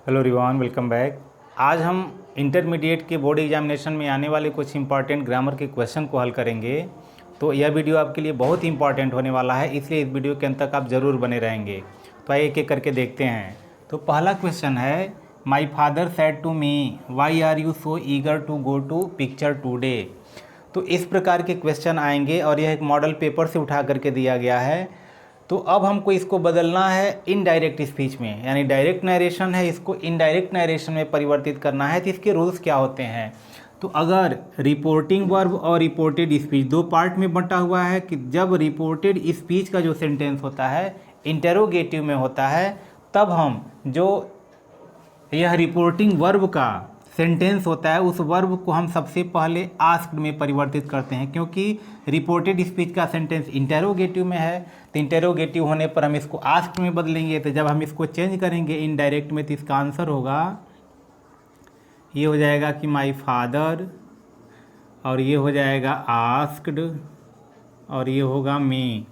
Hello everyone, welcome back. आज हम intermediate के बोर्ड एग्जामिनेशन में आने वाले कुछ इंपॉर्टेंट ग्रामर के क्वेश्चन को हल करेंगे। तो यह वीडियो आपके लिए बहुत ही इंपॉर्टेंट होने वाला है, इसलिए इस वीडियो के अंत तक आप ज़रूर बने रहेंगे। तो आइए एक एक करके देखते हैं। तो पहला क्वेश्चन है, my father said to me why are you so eager to go to picture today. तो इस प्रकार के क्वेश्चन आएंगे और यह एक मॉडल पेपर से उठा करके दिया गया है। तो अब हमको इसको बदलना है इनडायरेक्ट स्पीच में, यानी डायरेक्ट नरेशन है, इसको इनडायरेक्ट नरेशन में परिवर्तित करना है। तो इसके रूल्स क्या होते हैं? तो अगर रिपोर्टिंग वर्ब और रिपोर्टेड स्पीच दो पार्ट में बंटा हुआ है कि जब रिपोर्टेड स्पीच का जो सेंटेंस होता है इंटेरोगेटिव में होता है, तब हम जो यह रिपोर्टिंग वर्ब का सेंटेंस होता है उस वर्ब को हम सबसे पहले आस्क्ड में परिवर्तित करते हैं, क्योंकि रिपोर्टेड स्पीच का सेंटेंस इंटेरोगेटिव में है। तो इंटेरोगेटिव होने पर हम इसको आस्क्ड में बदलेंगे। तो जब हम इसको चेंज करेंगे इनडायरेक्ट में, तो इसका आंसर होगा, ये हो जाएगा कि माई फादर, और ये हो जाएगा आस्क्ड, और ये होगा मी।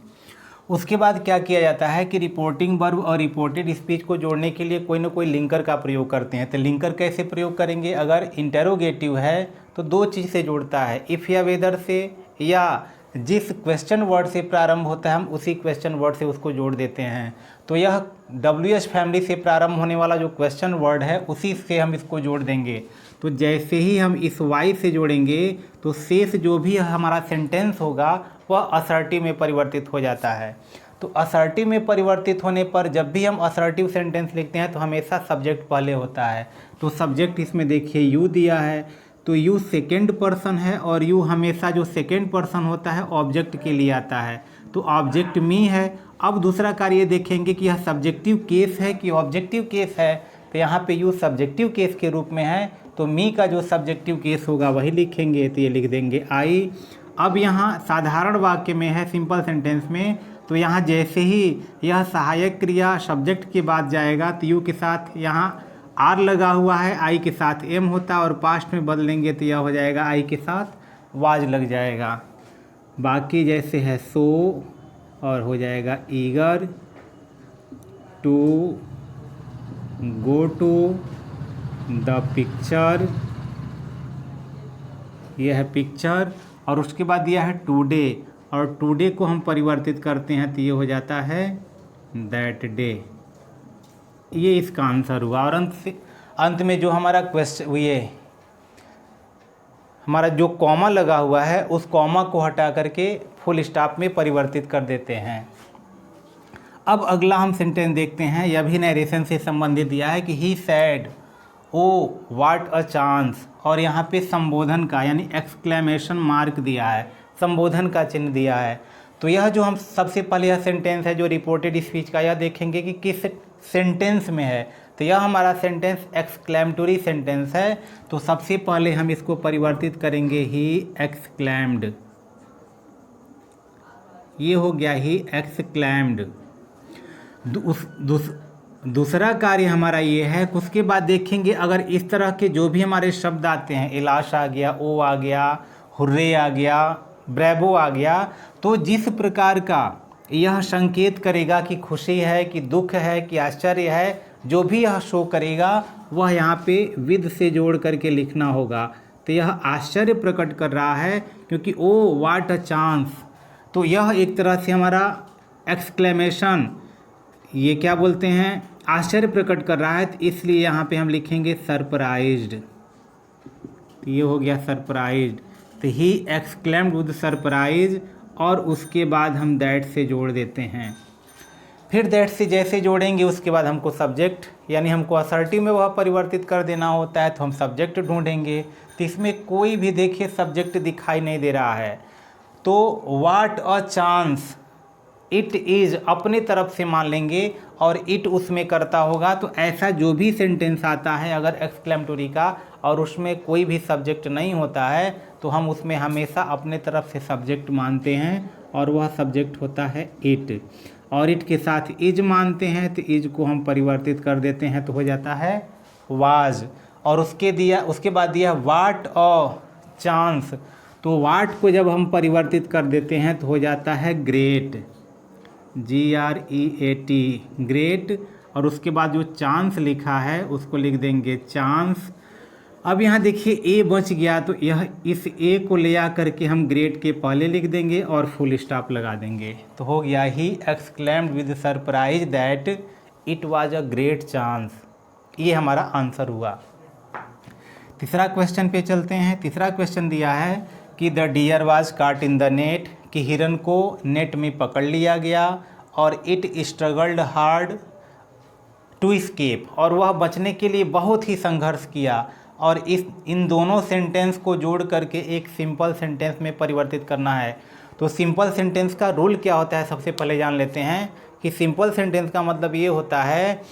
उसके बाद क्या किया जाता है कि रिपोर्टिंग वर्ब और रिपोर्टेड स्पीच को जोड़ने के लिए कोई ना कोई लिंकर का प्रयोग करते हैं। तो लिंकर कैसे प्रयोग करेंगे? अगर इंटेरोगेटिव है तो दो चीज़ से जोड़ता है, इफ़ या वेदर से, या जिस क्वेश्चन वर्ड से प्रारंभ होता है हम उसी क्वेश्चन वर्ड से उसको जोड़ देते हैं। तो यह WH फैमिली से प्रारंभ होने वाला जो क्वेश्चन वर्ड है उसी से हम इसको जोड़ देंगे। तो जैसे ही हम इस वाई से जोड़ेंगे तो शेष जो भी हमारा सेंटेंस होगा वह असर्टिव में परिवर्तित हो जाता है। तो असर्टिव में परिवर्तित होने पर जब भी हम असर्टिव सेंटेंस लिखते हैं तो हमेशा सब्जेक्ट पहले होता है। तो सब्जेक्ट इसमें देखिए यू दिया है, तो यू सेकेंड पर्सन है, और यू हमेशा जो सेकेंड पर्सन होता है ऑब्जेक्ट के लिए आता है। तो ऑब्जेक्ट मी है। अब दूसरा कार्य देखेंगे कि यह सब्जेक्टिव केस है कि ऑब्जेक्टिव केस है। तो यहाँ पे यू सब्जेक्टिव केस के रूप में है, तो मी का जो सब्जेक्टिव केस होगा वही लिखेंगे। तो ये लिख देंगे आई। अब यहाँ साधारण वाक्य में है, सिंपल सेंटेंस में, तो यहाँ जैसे ही यह सहायक क्रिया सब्जेक्ट के बाद जाएगा तो यू के साथ यहाँ आर लगा हुआ है, आई के साथ एम होता है, और पास्ट में बदलेंगे तो यह हो जाएगा आई के साथ वाज लग जाएगा। बाकी जैसे है सो, और हो जाएगा eager to go to the picture, यह है पिक्चर, और उसके बाद यह है टुडे, और टुडे को हम परिवर्तित करते हैं तो ये हो जाता है दैट डे। ये इसका आंसर हुआ। और अंत में जो हमारा क्वेश्चन, ये हमारा जो कॉमा लगा हुआ है उस कॉमा को हटा करके फुल स्टॉप में परिवर्तित कर देते हैं। अब अगला हम सेंटेंस देखते हैं, यह भी नरेशन से संबंधित दिया है कि he said oh what a chance, और यहाँ पे संबोधन का यानी एक्सक्लेमेशन मार्क दिया है, संबोधन का चिन्ह दिया है। तो यह जो हम सबसे पहले यह सेंटेंस है जो रिपोर्टेड स्पीच का, यह देखेंगे कि किस सेंटेंस में है। तो यह हमारा सेंटेंस एक्सक्लेमेटरी सेंटेंस है। तो सबसे पहले हम इसको परिवर्तित करेंगे ही एक्सक्लेम्ड, ये हो गया ही एक्सक्लेम्ड। दूसरा कार्य हमारा ये है, उसके बाद देखेंगे अगर इस तरह के जो भी हमारे शब्द आते हैं, इलाश आ गया, ओ आ गया, हुर्रे आ गया, ब्रेवो आ गया, तो जिस प्रकार का यह संकेत करेगा कि खुशी है कि दुख है कि आश्चर्य है, जो भी यह शो करेगा वह यहाँ पे विद से जोड़ करके लिखना होगा। तो यह आश्चर्य प्रकट कर रहा है क्योंकि ओ व्हाट अ चांस, तो यह एक तरह से हमारा एक्सक्लेमेशन, ये क्या बोलते हैं, आश्चर्य प्रकट कर रहा है। तो इसलिए यहाँ पे हम लिखेंगे सरप्राइज्ड, तो ये हो गया सरप्राइज्ड। तो ही एक्सक्लेम्ड विद सरप्राइज, और उसके बाद हम दैट से जोड़ देते हैं। फिर दैट से जैसे जोड़ेंगे उसके बाद हमको सब्जेक्ट, यानी हमको असर्टिव में वह परिवर्तित कर देना होता है, तो हम सब्जेक्ट ढूंढेंगे। तो इसमें कोई भी देखिए सब्जेक्ट दिखाई नहीं दे रहा है। तो what a chance, it is अपने तरफ से मान लेंगे और इट उसमें करता होगा। तो ऐसा जो भी सेंटेंस आता है अगर एक्सक्लेमेटरी का और उसमें कोई भी सब्जेक्ट नहीं होता है तो हम उसमें हमेशा अपने तरफ से सब्जेक्ट मानते हैं, और वह सब्जेक्ट होता है इट, और इट के साथ इज मानते हैं तो इज को हम परिवर्तित कर देते हैं तो हो जाता है वाज। और उसके बाद दिया व्हाट अ चांस, तो व्हाट को जब हम परिवर्तित कर देते हैं तो हो जाता है ग्रेट, GREAT, ग्रेट, और उसके बाद जो चांस लिखा है उसको लिख देंगे चांस। अब यहाँ देखिए ए बच गया, तो यह इस ए को ले आ करके हम ग्रेड के पहले लिख देंगे और फुल स्टॉप लगा देंगे। तो हो गया he exclaimed with surprise that it was a great chance. ये हमारा आंसर हुआ। तीसरा क्वेश्चन पे चलते हैं। तीसरा क्वेश्चन दिया है कि द डियर वाज काट इन द नेट, कि हिरन को नेट में पकड़ लिया गया और it struggled hard to escape, और वह बचने के लिए बहुत ही संघर्ष किया। और इन दोनों सेंटेंस को जोड़ करके एक सिंपल सेंटेंस में परिवर्तित करना है। तो सिंपल सेंटेंस का रूल क्या होता है, सबसे पहले जान लेते हैं कि सिंपल सेंटेंस का मतलब ये होता है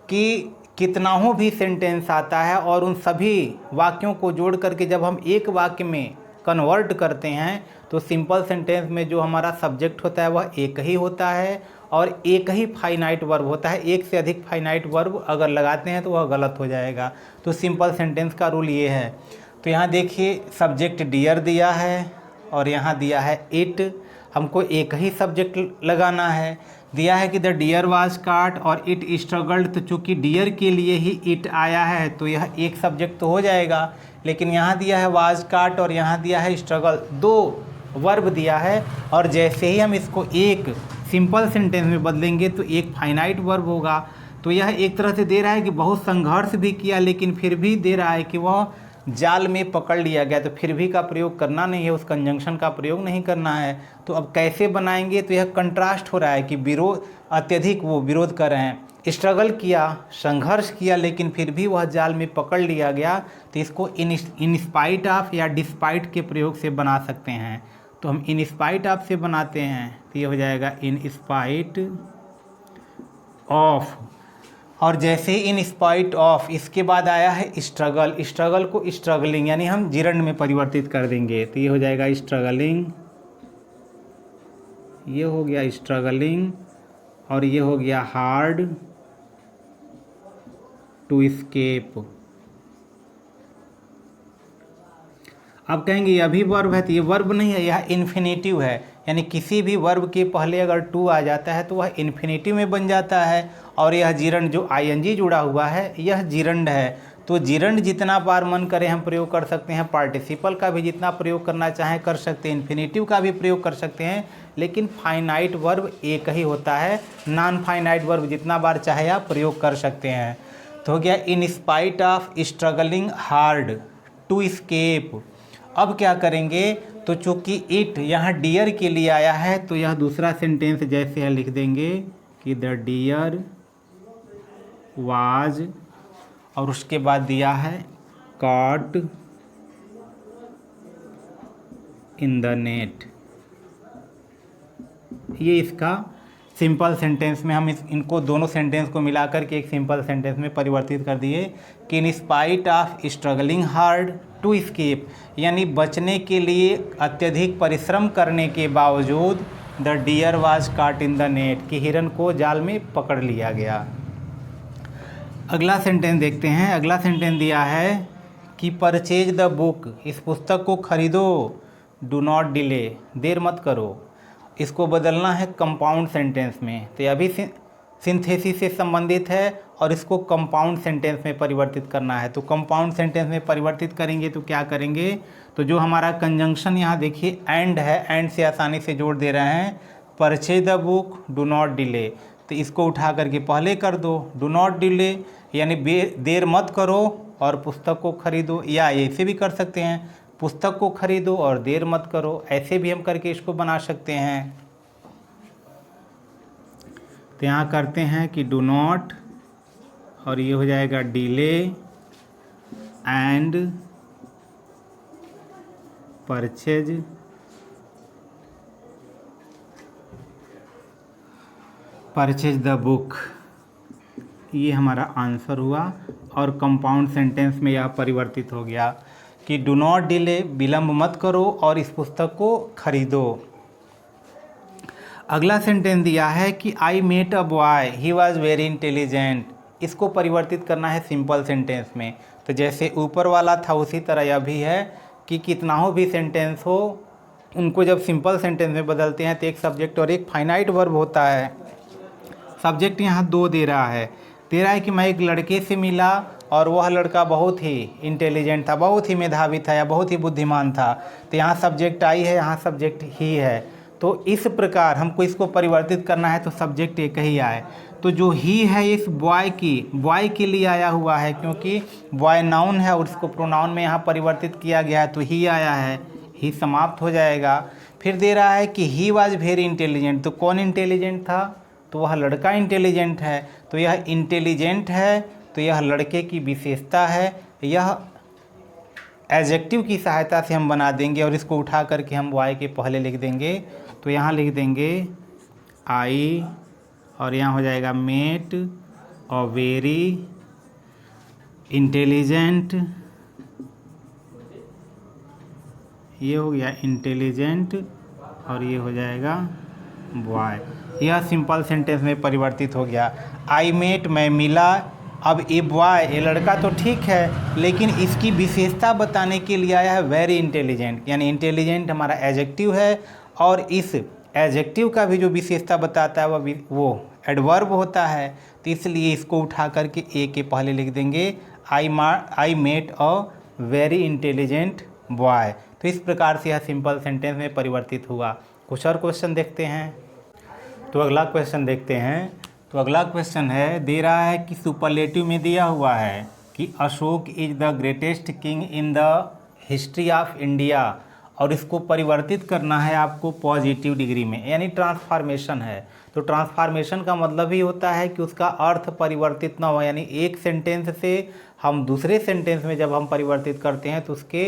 कि कितनाओं भी सेंटेंस आता है और उन सभी वाक्यों को जोड़ करके जब हम एक वाक्य में कन्वर्ट करते हैं तो सिंपल सेंटेंस में जो हमारा सब्जेक्ट होता है वह एक ही होता है और एक ही फाइनाइट वर्ब होता है। एक से अधिक फाइनाइट वर्ब अगर लगाते हैं तो वह गलत हो जाएगा। तो सिंपल सेंटेंस का रूल ये है। तो यहाँ देखिए सब्जेक्ट डियर दिया है और यहाँ दिया है इट, हमको एक ही सब्जेक्ट लगाना है। दिया है कि द डियर वाज काट और इट स्ट्रगल्ड, तो चूँकि डियर के लिए ही इट आया है तो यह एक सब्जेक्ट तो हो जाएगा। लेकिन यहाँ दिया है वाज काट और यहाँ दिया है स्ट्रगल, दो वर्ब दिया है। और जैसे ही हम इसको एक सिंपल सेंटेंस में बदलेंगे तो एक फाइनाइट वर्ब होगा। तो यह एक तरह से दे रहा है कि बहुत संघर्ष भी किया लेकिन फिर भी दे रहा है कि वह जाल में पकड़ लिया गया। तो फिर भी का प्रयोग करना नहीं है, उस कंजंक्शन का प्रयोग नहीं करना है। तो अब कैसे बनाएंगे, तो यह कंट्रास्ट हो रहा है कि विरोध अत्यधिक वो विरोध कर रहे हैं। स्ट्रगल किया, संघर्ष किया, लेकिन फिर भी वह जाल में पकड़ लिया गया। तो इसको इन स्पाइट ऑफ या डिस्पाइट के प्रयोग से बना सकते हैं। तो हम इन स्पाइट ऑफ से बनाते हैं तो ये हो जाएगा इन स्पाइट ऑफ। और जैसे ही इन स्पाइट ऑफ इसके बाद आया है स्ट्रगल, स्ट्रगल को स्ट्रगलिंग यानी हम जिरंड में परिवर्तित कर देंगे। तो ये हो जाएगा स्ट्रगलिंग, ये हो गया स्ट्रगलिंग और ये हो गया हार्ड टू एस्केप। अब कहेंगे यह भी वर्ब है, तो ये वर्ब नहीं है, यह इन्फिनेटिव है। यानी किसी भी वर्ब के पहले अगर टू आ जाता है तो वह इन्फिनेटिव में बन जाता है। और यह जिरंड जो आईएनजी जुड़ा हुआ है यह जिरंड है। तो जिरंड जितना बार मन करे हम प्रयोग कर सकते हैं, पार्टिसिपल का भी जितना प्रयोग करना चाहें कर सकते हैं, इन्फिनेटिव का भी प्रयोग कर सकते हैं। लेकिन फाइनाइट वर्ब एक ही होता है, नॉन फाइनाइट वर्ब जितना बार चाहे आप प्रयोग कर सकते हैं। तो हो गया in spite of struggling hard to escape. अब क्या करेंगे, तो चूँकि इट यहाँ डियर के लिए आया है तो यह दूसरा सेंटेंस जैसे है लिख देंगे कि द डियर वाज, और उसके बाद दिया है कॉट इन द नेट। ये इसका सिंपल सेंटेंस में हम इनको दोनों सेंटेंस को मिलाकर के एक सिंपल सेंटेंस में परिवर्तित कर दिए कि in spite of struggling hard to escape, यानी बचने के लिए अत्यधिक परिश्रम करने के बावजूद द डियर वाज काट इन द नेट, कि हिरन को जाल में पकड़ लिया गया। अगला सेंटेंस देखते हैं। अगला सेंटेंस दिया है कि परचेज द बुक, इस पुस्तक को खरीदो, डू नॉट डिले, देर मत करो। इसको बदलना है कंपाउंड सेंटेंस में। तो यह भी सिंथेसिस से संबंधित है और इसको कंपाउंड सेंटेंस में परिवर्तित करना है। तो कंपाउंड सेंटेंस में परिवर्तित करेंगे तो क्या करेंगे, तो जो हमारा कंजंक्शन यहाँ देखिए एंड है, एंड से आसानी से जोड़ दे रहे हैं। Purchase the book, do not delay, तो इसको उठा करके पहले कर दो, डू नॉट डिले यानी देर मत करो और पुस्तक को खरीदो, या ऐसे भी कर सकते हैं पुस्तक को खरीदो और देर मत करो, ऐसे भी हम करके इसको बना सकते हैं। तो यहाँ करते हैं कि डू नॉट और ये हो जाएगा delay and purchase the book, ये हमारा आंसर हुआ। और कंपाउंड सेंटेंस में यह परिवर्तित हो गया कि डू नॉट डिले, विलम्ब मत करो और इस पुस्तक को खरीदो। अगला सेंटेंस दिया है कि I met a boy, he was very intelligent, इसको परिवर्तित करना है सिंपल सेंटेंस में। तो जैसे ऊपर वाला था उसी तरह यह भी है कि कितना हो भी सेंटेंस हो, उनको जब सिंपल सेंटेंस में बदलते हैं तो एक सब्जेक्ट और एक फाइनाइट वर्ब होता है। सब्जेक्ट यहाँ दो दे रहा है, दे रहा है कि मैं एक लड़के से मिला और वह लड़का बहुत ही इंटेलिजेंट था, बहुत ही मेधावी था या बहुत ही बुद्धिमान था। तो यहाँ सब्जेक्ट आई है, यहाँ सब्जेक्ट ही है। तो इस प्रकार हमको इसको परिवर्तित करना है तो सब्जेक्ट एक ही आए। तो जो ही है इस बॉय के लिए आया हुआ है, क्योंकि बॉय नाउन है और उसको प्रोनाउन में यहाँ परिवर्तित किया गया है, तो ही आया है, ही समाप्त हो जाएगा। फिर दे रहा है कि ही वॉज वेरी इंटेलिजेंट, तो कौन इंटेलिजेंट था? तो वह लड़का इंटेलिजेंट है। तो यह इंटेलिजेंट है, तो यह लड़के की विशेषता है। यह एडजेक्टिव की सहायता से हम बना देंगे और इसको उठा करके हम बॉय के पहले लिख देंगे। तो यहाँ लिख देंगे आई और यहाँ हो जाएगा मेट और वेरी इंटेलिजेंट, ये हो गया इंटेलिजेंट और ये हो जाएगा बॉय। यह सिंपल सेंटेंस में परिवर्तित हो गया। आई मेट, मैं मिला। अब ए बॉय, ये लड़का तो ठीक है, लेकिन इसकी विशेषता बताने के लिए आया है वेरी इंटेलिजेंट, यानी इंटेलिजेंट हमारा एडजेक्टिव है और इस एडजेक्टिव का भी जो विशेषता बताता है वो एडवर्ब होता है। तो इसलिए इसको उठा करके ए के पहले लिख देंगे I met a very intelligent boy. तो इस प्रकार से यह सिंपल सेंटेंस में परिवर्तित हुआ। कुछ और क्वेश्चन देखते हैं। तो अगला क्वेश्चन देखते हैं। तो अगला क्वेश्चन है, दे रहा है कि सुपरलेटिव में दिया हुआ है कि Ashoka is the greatest king in the history of India, और इसको परिवर्तित करना है आपको पॉजिटिव डिग्री में, यानी ट्रांसफॉर्मेशन है। तो ट्रांसफॉर्मेशन का मतलब ही होता है कि उसका अर्थ परिवर्तित ना हो, यानी एक सेंटेंस से हम दूसरे सेंटेंस में जब हम परिवर्तित करते हैं तो उसके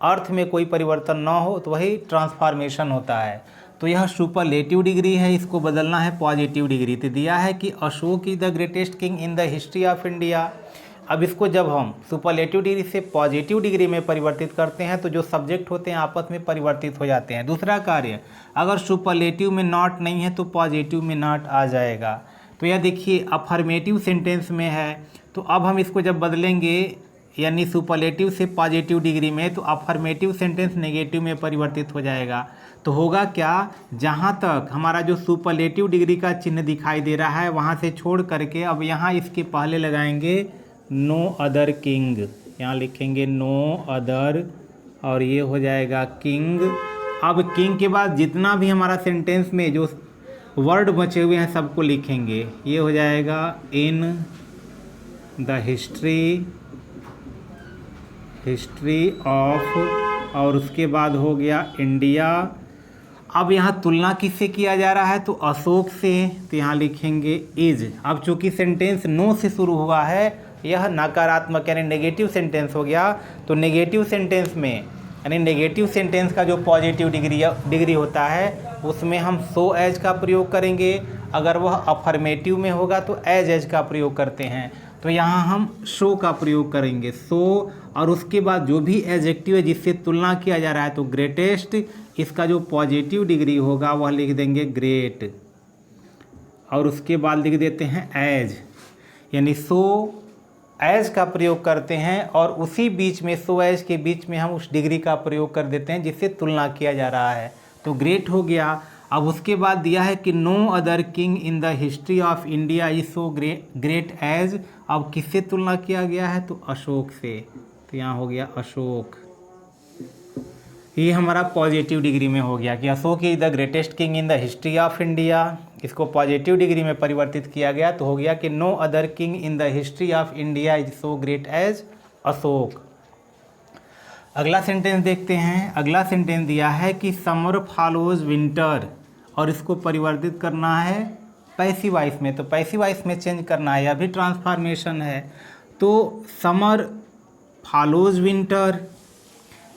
अर्थ में कोई परिवर्तन ना हो, तो वही ट्रांसफॉर्मेशन होता है। तो यह सुपरलेटिव डिग्री है, इसको बदलना है पॉजिटिव डिग्री। तो दिया है कि Ashoka is the greatest king in the history of India. अब इसको जब हम सुपरलेटिव डिग्री से पॉजिटिव डिग्री में परिवर्तित करते हैं तो जो सब्जेक्ट होते हैं आपस में परिवर्तित हो जाते हैं। दूसरा कार्य, अगर सुपरलेटिव में नॉट नहीं है तो पॉजिटिव में नॉट आ जाएगा। तो यह देखिए अफर्मेटिव सेंटेंस में है, तो अब हम इसको जब बदलेंगे यानी सुपरलेटिव से पॉजिटिव डिग्री में, तो अफर्मेटिव सेंटेंस नेगेटिव में परिवर्तित हो जाएगा। तो होगा क्या, जहाँ तक हमारा जो सुपरलेटिव डिग्री का चिन्ह दिखाई दे रहा है वहाँ से छोड़ करके अब यहाँ इसके पहले लगाएंगे नो अदर किंग, यहाँ लिखेंगे नो अदर और ये हो जाएगा किंग। अब किंग के बाद जितना भी हमारा सेंटेंस में जो वर्ड बचे हुए हैं सबको लिखेंगे। ये हो जाएगा इन द हिस्ट्री ऑफ, और उसके बाद हो गया इंडिया। अब यहाँ तुलना किससे किया जा रहा है, तो अशोक से, तो यहाँ लिखेंगे इज। अब चूंकि सेंटेंस नो से शुरू हुआ है, यह नकारात्मक यानी नेगेटिव सेंटेंस हो गया। तो नेगेटिव सेंटेंस में यानी नेगेटिव सेंटेंस का जो पॉजिटिव डिग्री होता है उसमें हम सो एज का प्रयोग करेंगे। अगर वह अफर्मेटिव में होगा तो एज का प्रयोग करते हैं। तो यहाँ हम शो का प्रयोग करेंगे, सो, और उसके बाद जो भी एडजेक्टिव है जिससे तुलना किया जा रहा है, तो ग्रेटेस्ट, इसका जो पॉजिटिव डिग्री होगा वह लिख देंगे ग्रेट, और उसके बाद लिख देते हैं एज, यानी सो एज का प्रयोग करते हैं और उसी बीच में सो एज के बीच में हम उस डिग्री का प्रयोग कर देते हैं जिससे तुलना किया जा रहा है। तो ग्रेट हो गया। अब उसके बाद दिया है कि no other king in the history of India is so great as. अब किससे तुलना किया गया है, तो अशोक से, तो यहाँ हो गया अशोक। ये हमारा पॉजिटिव डिग्री में हो गया कि Ashoka is the greatest king in the history of India, इसको पॉजिटिव डिग्री में परिवर्तित किया गया। तो हो गया कि no other king in the history of India is so great as Ashoka. अगला सेंटेंस देखते हैं। अगला सेंटेंस दिया है कि समर फॉलोज विंटर, और इसको परिवर्तित करना है पैसिव वॉइस में, तो पैसिव वॉइस में चेंज करना है, यह भी ट्रांसफॉर्मेशन है। तो समर फॉलोज विंटर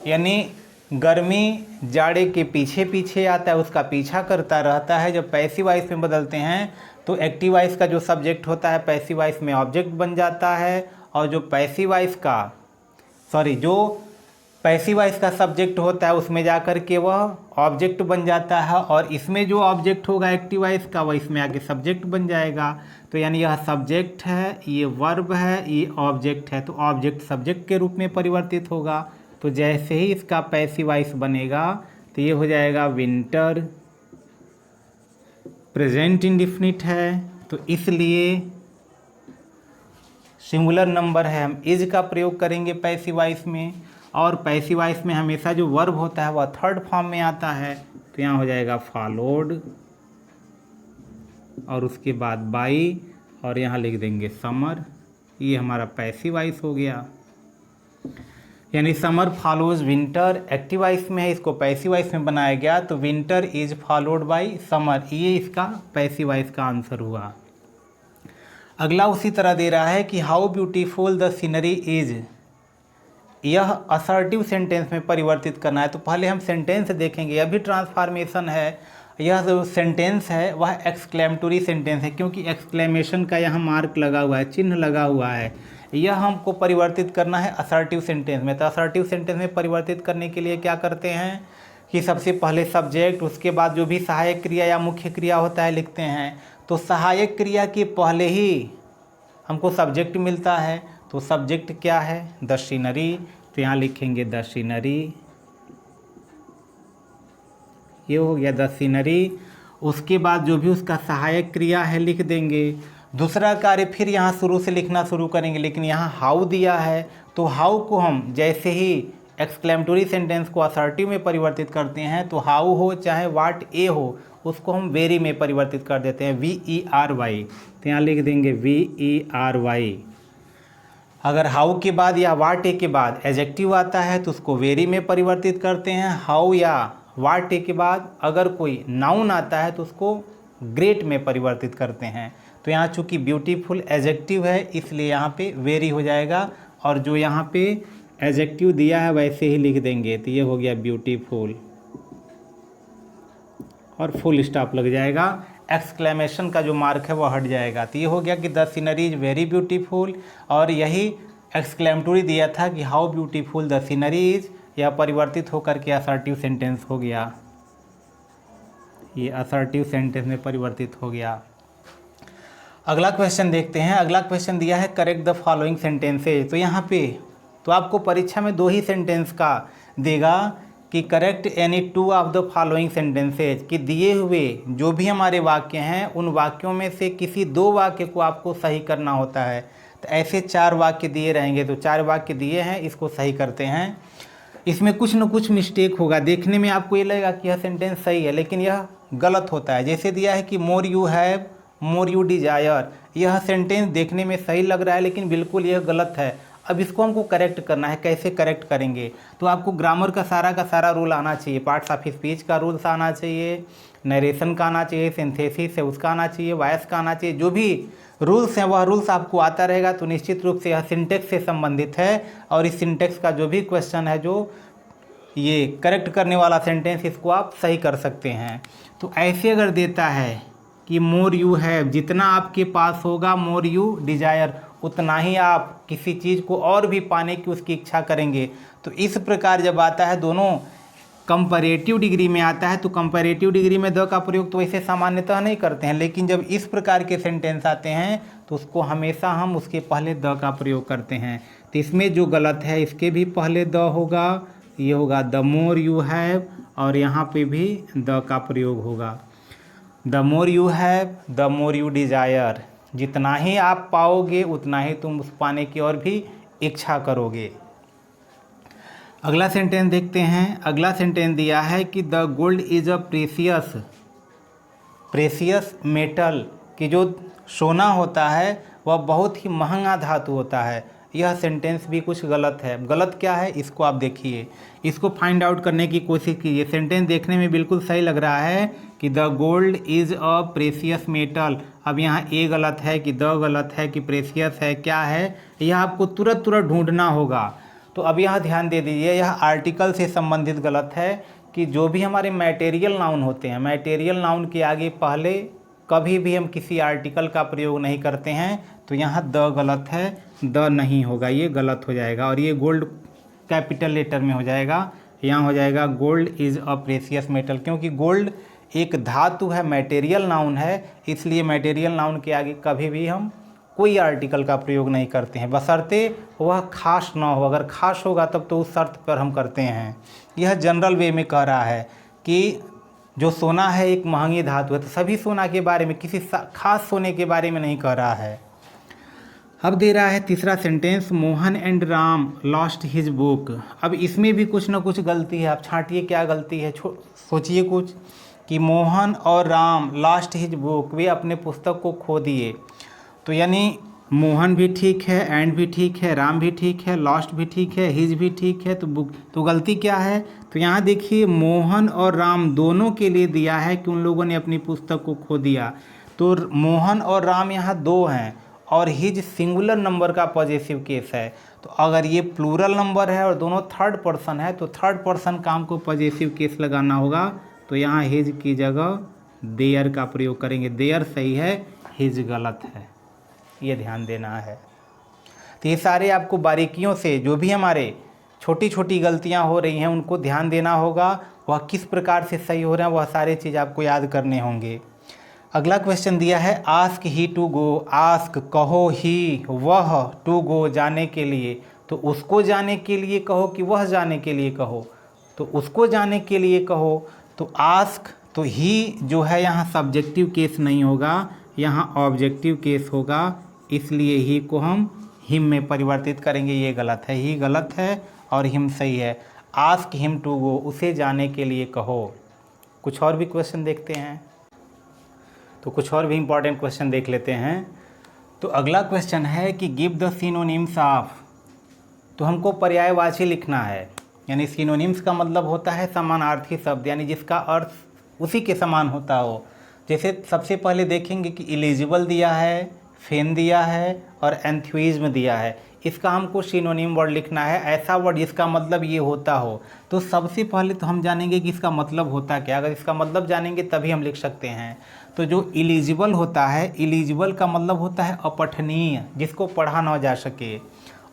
यानी गर्मी जाड़े के पीछे पीछे आता है, उसका पीछा करता रहता है। जब पैसिव वॉइस में बदलते हैं तो एक्टिव वॉइस का जो सब्जेक्ट होता है पैसिव वॉइस में ऑब्जेक्ट बन जाता है, और जो पैसिव वॉइस का सब्जेक्ट होता है उसमें जाकर के वह ऑब्जेक्ट बन जाता है, और इसमें जो ऑब्जेक्ट होगा एक्टिव वॉइस का वह इसमें आगे सब्जेक्ट बन जाएगा। तो यानी यह सब्जेक्ट है, ये वर्ब है, ये ऑब्जेक्ट है, तो ऑब्जेक्ट सब्जेक्ट के रूप में परिवर्तित होगा। तो जैसे ही इसका पैसिव वॉइस बनेगा तो ये हो जाएगा विंटर। प्रेजेंट इंडेफिनिट है तो इसलिए सिंगुलर नंबर है, हम इज का प्रयोग करेंगे पैसिव वॉइस में, और पैसिव वॉइस में हमेशा जो वर्ब होता है वह थर्ड फॉर्म में आता है। तो यहाँ हो जाएगा फॉलोड और उसके बाद बाई, और यहाँ लिख देंगे समर। ये हमारा पैसिव वॉइस हो गया, यानी summer follows winter active voice में है, इसको पैसिव वॉइस में बनाया गया। तो winter is followed by summer, ये इसका पैसिव वॉइस का आंसर हुआ। अगला उसी तरह दे रहा है कि how beautiful the scenery is, यह असर्टिव सेंटेंस में परिवर्तित करना है। तो पहले हम सेंटेंस देखेंगे, यह भी ट्रांसफॉर्मेशन है। यह जो सेंटेंस है वह एक्सक्लेमेटरी सेंटेंस है, क्योंकि एक्सक्लेमेशन का यहाँ मार्क लगा हुआ है, चिन्ह लगा हुआ है। यह हमको परिवर्तित करना है असर्टिव सेंटेंस में। तो असर्टिव सेंटेंस में परिवर्तित करने के लिए क्या करते हैं कि सबसे पहले सब्जेक्ट, उसके बाद जो भी सहायक क्रिया या मुख्य क्रिया होता है लिखते हैं। तो सहायक क्रिया के पहले ही हमको सब्जेक्ट मिलता है। तो सब्जेक्ट क्या है? The scenery. तो यहाँ लिखेंगे द सीनरी, ये हो गया द सीनरी। उसके बाद जो भी उसका सहायक क्रिया है लिख देंगे। दूसरा कार्य फिर यहाँ शुरू से लिखना शुरू करेंगे, लेकिन यहाँ हाउ दिया है तो हाउ को हम जैसे ही एक्सक्लेमेटरी सेंटेंस को असर्टिव में परिवर्तित करते हैं, तो हाउ हो चाहे वाट ए हो, उसको हम वेरी में परिवर्तित कर देते हैं, VERY। तो यहाँ लिख देंगे VERY। अगर हाउ के बाद या वाट ए के बाद एडजेक्टिव आता है तो उसको वेरी में परिवर्तित करते हैं। हाउ या वाट ए के बाद अगर कोई नाउन आता है तो उसको ग्रेट में परिवर्तित करते हैं। तो यहाँ चूँकि ब्यूटीफुल एडजेक्टिव है इसलिए यहाँ पे वेरी हो जाएगा, और जो यहाँ पे एडजेक्टिव दिया है वैसे ही लिख देंगे। तो ये हो गया ब्यूटीफुल, और फुल स्टॉप लग जाएगा, एक्सक्लेमेशन का जो मार्क है वो हट जाएगा। तो ये हो गया कि the scenery is very beautiful, और यही एक्सक्लेमेटरी दिया था कि how beautiful the scenery is, यह परिवर्तित होकर के असर्टिव सेंटेंस हो गया। ये असर्टिव सेंटेंस में परिवर्तित हो गया। अगला क्वेश्चन देखते हैं। अगला क्वेश्चन दिया है करेक्ट द फॉलोइंग सेंटेंसेज। तो यहाँ पे तो आपको परीक्षा में 2 ही सेंटेंस का देगा कि correct any 2 of the following sentences, कि दिए हुए जो भी हमारे वाक्य हैं उन वाक्यों में से किसी 2 वाक्य को आपको सही करना होता है। तो ऐसे 4 वाक्य दिए रहेंगे, तो 4 वाक्य दिए हैं, इसको सही करते हैं। इसमें कुछ न कुछ मिस्टेक होगा, देखने में आपको ये लगेगा कि यह सेंटेंस सही है लेकिन यह गलत होता है। जैसे दिया है कि more you have more you desire, यह सेंटेंस देखने में सही लग रहा है लेकिन बिल्कुल यह गलत है। अब इसको हमको करेक्ट करना है, कैसे करेक्ट करेंगे? तो आपको ग्रामर का सारा रूल आना चाहिए, पार्ट्स ऑफ स्पीच का रूल्स आना चाहिए, नरेशन का आना चाहिए, सिंथेसिस है उसका आना चाहिए, वॉइस का आना चाहिए। जो भी रूल्स हैं वह रूल्स आपको आता रहेगा। तो निश्चित रूप से यह सिंटेक्स से संबंधित है, और इस सिंटेक्स का जो भी क्वेश्चन है जो ये करेक्ट करने वाला सेंटेंस, इसको आप सही कर सकते हैं। तो ऐसे अगर देता है कि मोर यू हैव, जितना आपके पास होगा, मोर यू डिजायर, उतना ही आप किसी चीज़ को और भी पाने की उसकी इच्छा करेंगे। तो इस प्रकार जब आता है, दोनों कंपैरेटिव डिग्री में आता है, तो कंपैरेटिव डिग्री में द का प्रयोग तो वैसे सामान्यतः नहीं करते हैं, लेकिन जब इस प्रकार के सेंटेंस आते हैं तो उसको हमेशा हम उसके पहले द का प्रयोग करते हैं। तो इसमें जो गलत है इसके भी पहले द होगा, ये होगा द मोर यू हैव, और यहाँ पे भी द का प्रयोग होगा। The more you have the more you desire, जितना ही आप पाओगे उतना ही तुम उस पाने की और भी इच्छा करोगे। अगला सेंटेंस देखते हैं। अगला सेंटेंस दिया है कि the gold is a precious metal, कि जो सोना होता है वह बहुत ही महंगा धातु होता है। यह सेंटेंस भी कुछ गलत है। गलत क्या है इसको आप देखिए, इसको फाइंड आउट करने की कोशिश कीजिए। सेंटेंस देखने में बिल्कुल सही लग रहा है कि the gold is a precious metal. अब यहाँ ए गलत है कि द गलत है कि प्रेसियस है, क्या है यह आपको तुरंत ढूंढना होगा। तो अब यह ध्यान दे दीजिए, यह आर्टिकल से संबंधित गलत है कि जो भी हमारे मैटेरियल नाउन होते हैं, मैटेरियल नाउन के आगे पहले कभी भी हम किसी आर्टिकल का प्रयोग नहीं करते हैं। तो यहाँ द गलत है, द नहीं होगा, ये गलत हो जाएगा, और ये गोल्ड कैपिटल लेटर में हो जाएगा। यहाँ हो जाएगा gold is a precious metal, क्योंकि गोल्ड एक धातु है, मैटेरियल नाउन है, इसलिए मैटेरियल नाउन के आगे कभी भी हम कोई आर्टिकल का प्रयोग नहीं करते हैं, बशर्ते वह खास ना हो। अगर खास होगा तब तो उस शर्त पर हम करते हैं। यह जनरल वे में कह रहा है कि जो सोना है एक महंगी धातु है, तो सभी सोना के बारे में, किसी खास सोने के बारे में नहीं कह रहा है। अब दे रहा है तीसरा sentence, Mohan and Ram lost his book. अब इसमें भी कुछ ना कुछ गलती है, आप छांटिए क्या गलती है, सोचिए कुछ, कि मोहन और राम लॉस्ट हिज बुक, वे अपने पुस्तक को खो दिए। तो यानी मोहन भी ठीक है, एंड भी ठीक है, राम भी ठीक है, लॉस्ट भी ठीक है, हिज भी ठीक है, तो बुक, तो गलती क्या है? तो यहाँ देखिए मोहन और राम दोनों के लिए दिया है कि उन लोगों ने अपनी पुस्तक को खो दिया। तो मोहन और राम यहाँ दो हैं और हिज सिंगुलर नंबर का पॉजिटिव केस है। तो अगर ये प्लूरल नंबर है और दोनों थर्ड पर्सन है तो थर्ड पर्सन का हमको पॉजिटिव केस लगाना होगा। तो यहाँ हिज की जगह देयर का प्रयोग करेंगे। देयर सही है, हिज गलत है, ये ध्यान देना है। तो ये सारे आपको बारीकियों से जो भी हमारे छोटी छोटी गलतियाँ हो रही हैं उनको ध्यान देना होगा, वह किस प्रकार से सही हो रहे हैं वह सारे चीज़ आपको याद करने होंगे। अगला क्वेश्चन दिया है, ask he to go. Ask कहो, ही वह, टू गो जाने के लिए। तो उसको जाने के लिए कहो कि वह जाने के लिए कहो? तो उसको जाने के लिए कहो। तो आस्क, तो ही जो है यहाँ सब्जेक्टिव केस नहीं होगा, यहाँ ऑब्जेक्टिव केस होगा, इसलिए ही को हम हिम में परिवर्तित करेंगे। ये गलत है, ही गलत है और हिम सही है। आस्क हिम टू गो, उसे जाने के लिए कहो। कुछ और भी क्वेश्चन देखते हैं, तो कुछ और भी इम्पॉर्टेंट क्वेश्चन देख लेते हैं। तो अगला क्वेश्चन है कि गिव द सिनोनिम्स ऑफ। तो हमको पर्यायवाची लिखना है, यानी सिनोनिम्स का मतलब होता है समानार्थी शब्द, यानी जिसका अर्थ उसी के समान होता हो। जैसे सबसे पहले देखेंगे कि एलिजिबल दिया है, फेन दिया है और एंथुइज्म दिया है। इसका हमको सिनोनिम वर्ड लिखना है, ऐसा वर्ड जिसका मतलब ये होता हो। तो सबसे पहले तो हम जानेंगे कि इसका मतलब होता क्या। अगर इसका मतलब जानेंगे तभी हम लिख सकते हैं। तो जो एलिजिबल होता है, एलिजिबल का मतलब होता है अपठनीय, जिसको पढ़ा ना जा सके।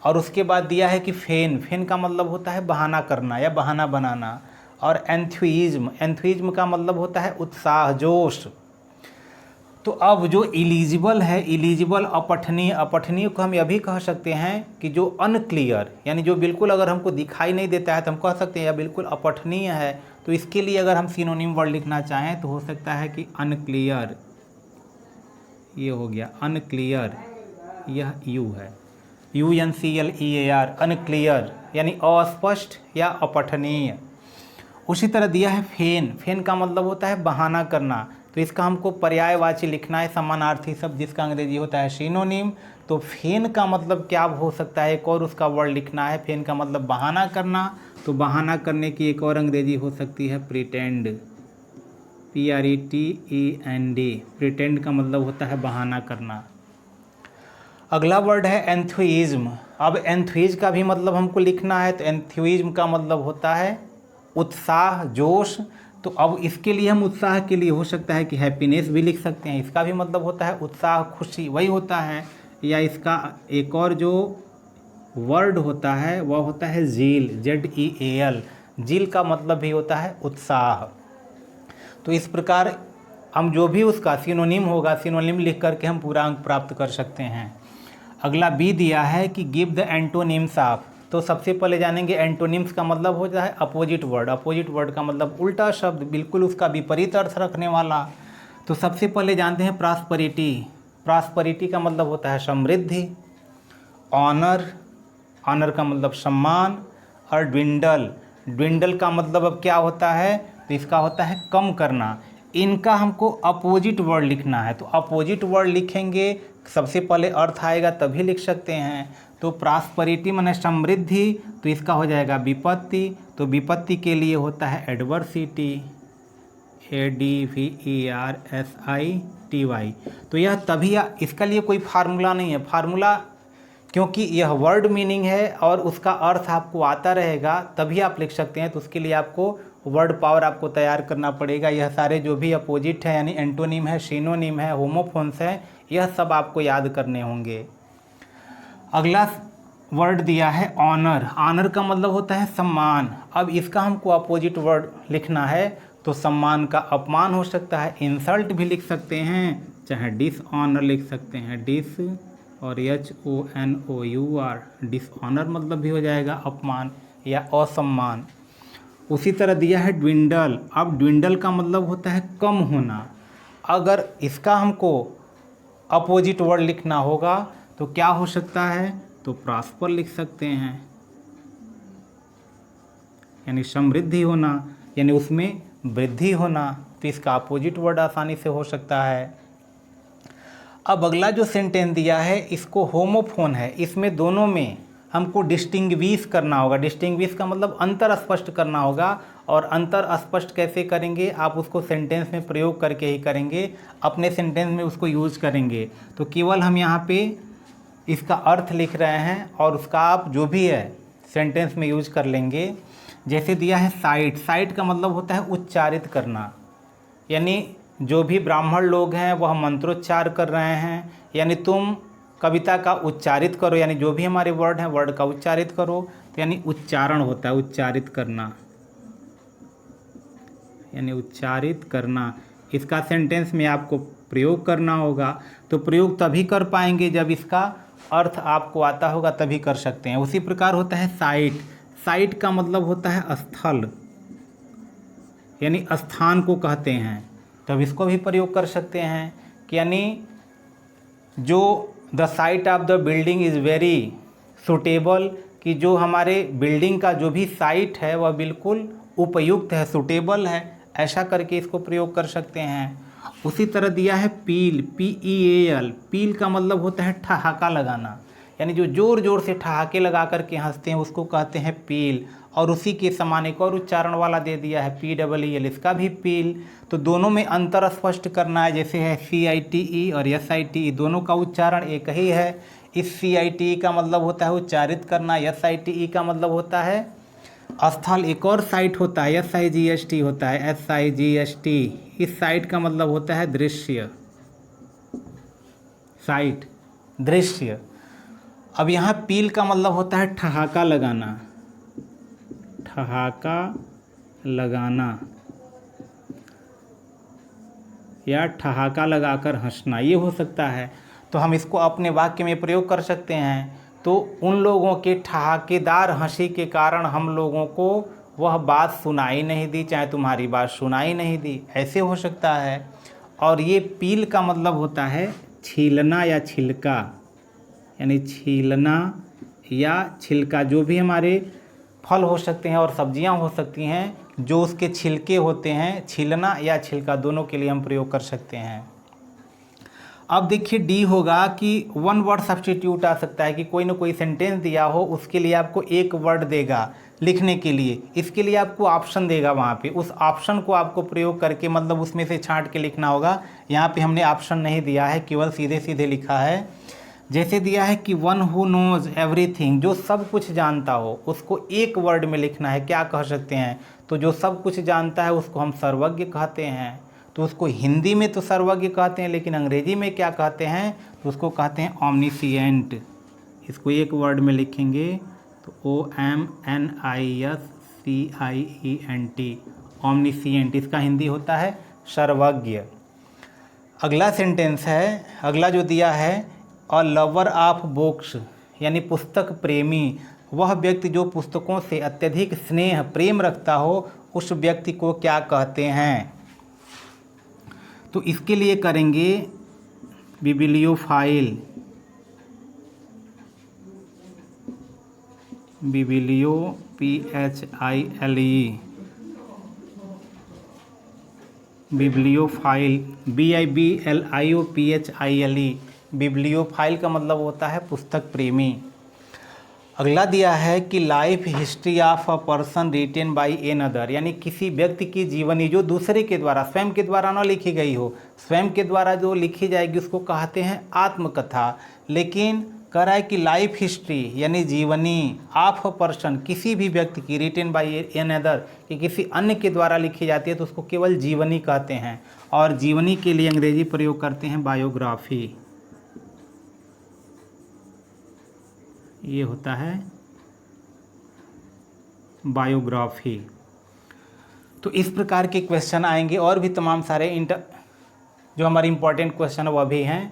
और उसके बाद दिया है कि फेन, फेन का मतलब होता है बहाना करना या बहाना बनाना। और एंथुइज्म, एंथुइज्म का मतलब होता है उत्साह, जोश। तो अब जो एलिजिबल है, एलिजिबल अपठनीय, अपठनीय को हम यह भी कह सकते हैं कि जो अनक्लियर, यानी जो बिल्कुल अगर हमको दिखाई नहीं देता है तो हम कह सकते हैं यह बिल्कुल अपठनीय है। तो इसके लिए अगर हम सिनोनिम वर्ड लिखना चाहें तो हो सकता है कि अनक्लियर, ये हो गया अनक्लियर, यह यू है, UNCLEAR, अनक्लियर यानी अस्पष्ट या अपठनीय। उसी तरह दिया है फेन, फेन का मतलब होता है बहाना करना। तो इसका हमको पर्यायवाची लिखना है, समानार्थी शब्द जिसका अंग्रेजी होता है सिनोनिम। तो फेन का मतलब क्या हो सकता है, एक और उसका वर्ड लिखना है। फेन का मतलब बहाना करना, तो बहाना करने की एक और अंग्रेजी हो सकती है प्रिटेंड, PRETEND। प्रिटेंड का मतलब होता है बहाना करना। अगला वर्ड है एंथुइज्म। अब एंथुइज का भी मतलब हमको लिखना है। तो एंथुइज्म का मतलब होता है उत्साह, जोश। तो अब इसके लिए हम उत्साह के लिए हो सकता है कि हैप्पीनेस भी लिख सकते हैं। इसका भी मतलब होता है उत्साह, खुशी, वही होता है। या इसका एक और जो वर्ड होता है वह होता है जील, ZEAL। जील का मतलब भी होता है उत्साह। तो इस प्रकार हम जो भी उसका सिनोनिम होगा, सिनोनिम लिख करके हम पूरा अंक प्राप्त कर सकते हैं। अगला बी दिया है कि गिव द एंटोनिम्स ऑफ। तो सबसे पहले जानेंगे एंटोनिम्स का मतलब होता है अपोजिट वर्ड। अपोजिट वर्ड का मतलब उल्टा शब्द, बिल्कुल उसका विपरीत अर्थ रखने वाला। तो सबसे पहले जानते हैं प्रॉस्पेरिटी। प्रॉस्पेरिटी का मतलब होता है समृद्धि। ऑनर, ऑनर का मतलब सम्मान। और ड्विंडल, ड्विंडल का मतलब अब क्या होता है, तो इसका होता है कम करना। इनका हमको अपोजिट वर्ड लिखना है। तो अपोजिट वर्ड लिखेंगे, सबसे पहले अर्थ आएगा तभी लिख सकते हैं। तो प्रॉस्पेरिटी माने समृद्धि, तो इसका हो जाएगा विपत्ति। तो विपत्ति के लिए होता है एडवर्सिटी, ADVERSITY। तो यह तभी, इसका लिए कोई फार्मूला नहीं है। फार्मूला क्योंकि यह वर्ड मीनिंग है और उसका अर्थ आपको आता रहेगा तभी आप लिख सकते हैं। तो उसके लिए आपको वर्ड पावर आपको तैयार करना पड़ेगा। यह सारे जो भी अपोजिट है यानी एंटोनिम है, सिनोनिम है, होमोफोन्स है, यह सब आपको याद करने होंगे। अगला वर्ड दिया है ऑनर। ऑनर का मतलब होता है सम्मान। अब इसका हमको अपोजिट वर्ड लिखना है। तो सम्मान का अपमान हो सकता है, इंसल्ट भी लिख सकते हैं, चाहे डिसऑनर लिख सकते हैं, डिस और HONOUR, डिसऑनर मतलब भी हो जाएगा अपमान या असम्मान। उसी तरह दिया है ड्विंडल। अब ड्विंडल का मतलब होता है कम होना। अगर इसका हमको अपोजिट वर्ड लिखना होगा तो क्या हो सकता है, तो प्रॉस्पर लिख सकते हैं, यानी समृद्धि होना, यानी उसमें वृद्धि होना। तो इसका अपोजिट वर्ड आसानी से हो सकता है। अब अगला जो सेंटेंस दिया है इसको होमोफोन है, इसमें दोनों में हमको डिस्टिंग्विश करना होगा। डिस्टिंग्विश का मतलब अंतर स्पष्ट करना होगा, और अंतर स्पष्ट कैसे करेंगे, आप उसको सेंटेंस में प्रयोग करके ही करेंगे, अपने सेंटेंस में उसको यूज करेंगे। तो केवल हम यहाँ पे इसका अर्थ लिख रहे हैं और उसका आप जो भी है सेंटेंस में यूज कर लेंगे। जैसे दिया है साइट, साइट का मतलब होता है उच्चारित करना, यानी जो भी ब्राह्मण लोग हैं वह मंत्रोच्चार कर रहे हैं, यानी तुम कविता का उच्चारित करो, यानी जो भी हमारे वर्ड हैं वर्ड का उच्चारित करो। तो यानी उच्चारण होता है, उच्चारित करना, यानी उच्चारित करना। इसका सेंटेंस में आपको प्रयोग करना होगा। तो प्रयोग तभी कर पाएंगे जब इसका अर्थ आपको आता होगा, तभी कर सकते हैं। उसी प्रकार होता है साइट, साइट का मतलब होता है स्थल, यानी स्थान को कहते हैं। तब इसको भी प्रयोग कर सकते हैं कि यानी जो the site of the building is very suitable, कि जो हमारे बिल्डिंग का जो भी साइट है वह बिल्कुल उपयुक्त है, सूटेबल है, ऐसा करके इसको प्रयोग कर सकते हैं। उसी तरह दिया है पील, PEAL, पील का मतलब होता है ठहाका लगाना, यानी जो जोर जोर से ठहाके लगा करके हंसते हैं उसको कहते हैं पील। और उसी के समान एक और उच्चारण वाला दे दिया है PEEL, इसका भी पील। तो दोनों में अंतर स्पष्ट करना है, जैसे है CITE और SITE, दोनों का उच्चारण एक ही है। इस CITE का मतलब होता है उच्चारित करना, SITE का मतलब होता है स्थल। एक और साइट होता है SIGST होता है, SIGST। इस साइट का मतलब होता है दृश्य, साइट दृश्य। अब यहाँ पील का मतलब होता है ठहाका लगाना, ठहाका लगाना या ठहाका लगाकर हंसना, ये हो सकता है। तो हम इसको अपने वाक्य में प्रयोग कर सकते हैं। तो उन लोगों के ठहाकेदार हंसी के कारण हम लोगों को वह बात सुनाई नहीं दी, चाहे तुम्हारी बात सुनाई नहीं दी, ऐसे हो सकता है। और ये पील का मतलब होता है छीलना या छिलका, यानी छीलना या छिलका। जो भी हमारे फल हो सकते हैं और सब्जियां हो सकती हैं, जो उसके छिलके होते हैं, छीलना या छिलका, दोनों के लिए हम प्रयोग कर सकते हैं। अब देखिए डी होगा कि वन वर्ड सब्स्टिट्यूट आ सकता है, कि कोई ना कोई सेंटेंस दिया हो उसके लिए आपको एक वर्ड देगा लिखने के लिए, इसके लिए आपको ऑप्शन देगा वहाँ पे, उस ऑप्शन को आपको प्रयोग करके मतलब उसमें से छांट के लिखना होगा। यहाँ पे हमने ऑप्शन नहीं दिया है, केवल सीधे सीधे लिखा है। जैसे दिया है कि वन हु नोज एवरीथिंग, जो सब कुछ जानता हो, उसको एक वर्ड में लिखना है। क्या कह सकते हैं, तो जो सब कुछ जानता है उसको हम सर्वज्ञ कहते हैं। तो उसको हिंदी में तो सर्वज्ञ कहते हैं, लेकिन अंग्रेजी में क्या कहते हैं, तो उसको कहते हैं ऑमनिसिएंट। इसको एक वर्ड में लिखेंगे तो OMNISCIENT, ऑमनिसिएंट। इसका हिंदी होता है सर्वज्ञ। अगला सेंटेंस है, अगला जो दिया है अ लवर ऑफ बुक्स, यानी पुस्तक प्रेमी, वह व्यक्ति जो पुस्तकों से अत्यधिक स्नेह प्रेम रखता हो, उस व्यक्ति को क्या कहते हैं। तो इसके लिए करेंगे बिबिलियोफाइल, बिबिलियो PHILE, बिब्लियोफाइल BIBLIOPHILE, बिब्लियोफाइल का मतलब होता है पुस्तक प्रेमी। अगला दिया है कि life history of a person written by an other, यानी किसी व्यक्ति की जीवनी जो दूसरे के द्वारा, स्वयं के द्वारा न लिखी गई हो, स्वयं के द्वारा जो लिखी जाएगी उसको कहते हैं आत्मकथा। लेकिन कह रहा है कि लाइफ हिस्ट्री यानी जीवनी ऑफ अ पर्सन, किसी भी व्यक्ति की, रिटेन बाय एन अदर, कि किसी अन्य के द्वारा लिखी जाती है तो उसको केवल जीवनी कहते हैं। और जीवनी के लिए अंग्रेजी प्रयोग करते हैं बायोग्राफी, ये होता है बायोग्राफी। तो इस प्रकार के क्वेश्चन आएंगे, और भी तमाम सारे जो हमारे इंपॉर्टेंट क्वेश्चन है वह भी हैं।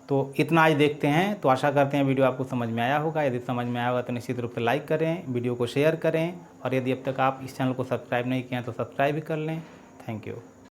तो इतना आज देखते हैं। तो आशा करते हैं वीडियो आपको समझ में आया होगा। यदि समझ में आया होगा तो निश्चित रूप से लाइक करें, वीडियो को शेयर करें, और यदि अब तक आप इस चैनल को सब्सक्राइब नहीं किए हैं तो सब्सक्राइब भी कर लें। Thank you.